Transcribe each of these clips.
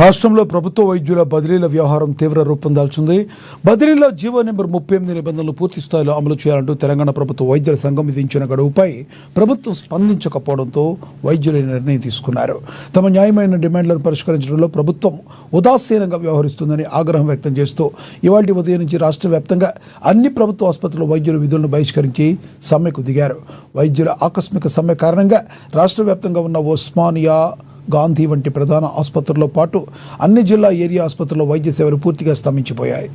రాష్ట్రంలో ప్రభుత్వ వైద్యుల బదిలీల వ్యవహారం తీవ్ర రూపం దాల్చింది. బదిలీలో జీవో నెంబర్ 38 నిబంధనలు పూర్తి స్థాయిలో అమలు చేయాలంటూ తెలంగాణ ప్రభుత్వ వైద్యుల సంఘం విధించిన గడువుపై ప్రభుత్వం స్పందించకపోవడంతో వైద్యులు నిర్ణయం తీసుకున్నారు. తమ న్యాయమైన డిమాండ్లను పరిష్కరించడంలో ప్రభుత్వం ఉదాసీనంగా వ్యవహరిస్తుందని ఆగ్రహం వ్యక్తం చేస్తూ ఇవాళ ఉదయం నుంచి రాష్ట్ర వ్యాప్తంగా అన్ని ప్రభుత్వ ఆసుపత్రుల వైద్యులు విధులను బహిష్కరించి సమ్మెకు దిగారు. వైద్యుల ఆకస్మిక సమ్మె కారణంగా రాష్ట్ర వ్యాప్తంగా ఉన్న ఉస్మానియా, గాంధీ వంటి ప్రధాన ఆసుపత్రులతో పాటు అన్ని జిల్లా ఏరియా ఆసుపత్రుల్లో వైద్య సేవలు పూర్తిగా స్తంభించిపోయాయి.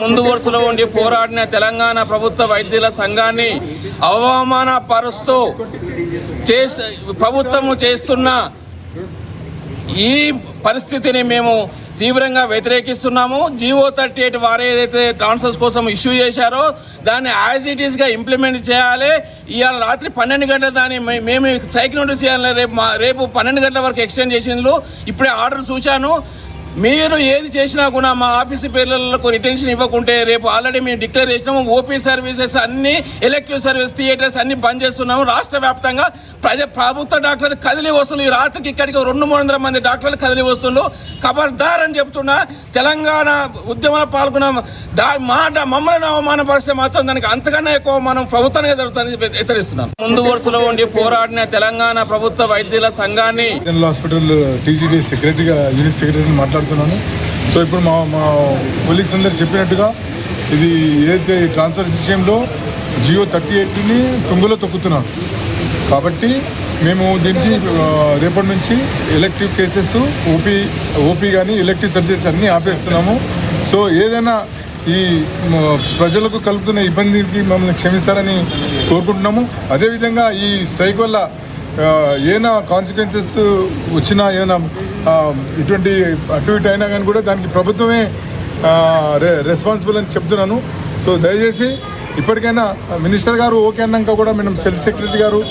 ముందు వరుసలో ఉండి పోరాడిన తెలంగాణ ప్రభుత్వ వైద్యుల సంఘాన్ని అవమానపరుస్తూ ప్రభుత్వము చేస్తున్న ఈ పరిస్థితిని మేము తీవ్రంగా వ్యతిరేకిస్తున్నాము. జీవో 38 వారు ఏదైతే ట్రాన్స్ఫర్స్ కోసం ఇష్యూ చేశారో దాన్ని యాజ్ ఇట్ ఈస్గా ఇంప్లిమెంట్ చేయాలి. ఇవాళ రాత్రి 12 గంటల దాన్ని మేము సైకిల్ నోటీస్ చేయాలి. రేపు 12 గంటల వరకు ఎక్స్టెండ్ చేసిండ్రు. ఇప్పుడే ఆర్డర్ చూశాను. మీరు ఏది చేసినా కూడా మా ఆఫీసు పేర్లకు రిటెన్షన్ ఇవ్వకుంటే రేపు ఆల్రెడీ మేము డిక్లేర్ చేసినాము. ఓపీ సర్వీసెస్ అన్ని, ఎలక్టివ్ సర్వీస్, థియేటర్స్ అన్ని బంద్ చేస్తున్నాము. రాష్ట్ర వ్యాప్తంగా ప్రభుత్వ డాక్టర్లు కదిలి వస్తున్నారు. ఈ రాత్రికి ఇక్కడికి 200-300 మంది డాక్టర్లు కదిలి వస్తున్నారు. ఖబర్దార్ అని చెప్తున్నా. తెలంగాణ ఉద్యమంలో పాల్గొన్న మమ్మల్ని అవమానపరిస్తే మాత్రం దానికి అంతకన్నా ఎక్కువ మనం ప్రభుత్వానికి జరుగుతుందని హెచ్చరిస్తున్నాం. ముందు వరుసలో ఉండి పోరాడిన తెలంగాణ ప్రభుత్వ వైద్యుల సంఘాన్ని హాస్పిటల్ టీజీడీ సెక్రటరీగా యూనిట్ సెక్రటరీని మాట్లాడుతున్నాను. సో ఇప్పుడు మా పోలీస్ అందరు చెప్పినట్టుగా ఇది ఏదైతే ట్రాన్స్ఫర్ విషయంలో జియో 38ని తుంగలో తొక్కుతున్నాను. కాబట్టి మేము దీనికి రేపటి నుంచి ఎలక్టివ్ కేసెస్, ఓపీ కానీ ఎలక్టివ్ సర్జరీస్ అన్నీ ఆపేస్తున్నాము. సో ఏదైనా ఈ ప్రజలకు కలుపుతున్న ఇబ్బందికి మమ్మల్ని క్షమిస్తారని కోరుకుంటున్నాము. అదేవిధంగా ఈ స్ట్రైక్ వల్ల ఏమైనా కాన్సిక్వెన్సెస్ వచ్చినా, ఏమైనా ఇటువంటి అటు ఇటు అయినా కానీ కూడా దానికి ప్రభుత్వమే రెస్పాన్సిబుల్ అని చెప్తున్నాను. సో దయచేసి ఇప్పటికైనా మినిస్టర్ గారు ఓకే అన్నాక కూడా మనం హెల్త్ సెక్రటరీ గారు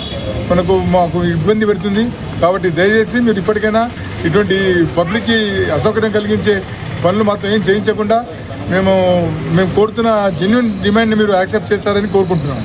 మాకు ఇబ్బంది పెడుతుంది. కాబట్టి దయచేసి మీరు ఇప్పటికైనా ఇటువంటి పబ్లిక్కి అసౌకర్యం కలిగించే పనులు మాత్రం ఏం చేయించకుండా మేము కోరుతున్న జెన్యూన్ డిమాండ్ని మీరు యాక్సెప్ట్ చేస్తారని కోరుకుంటున్నాం.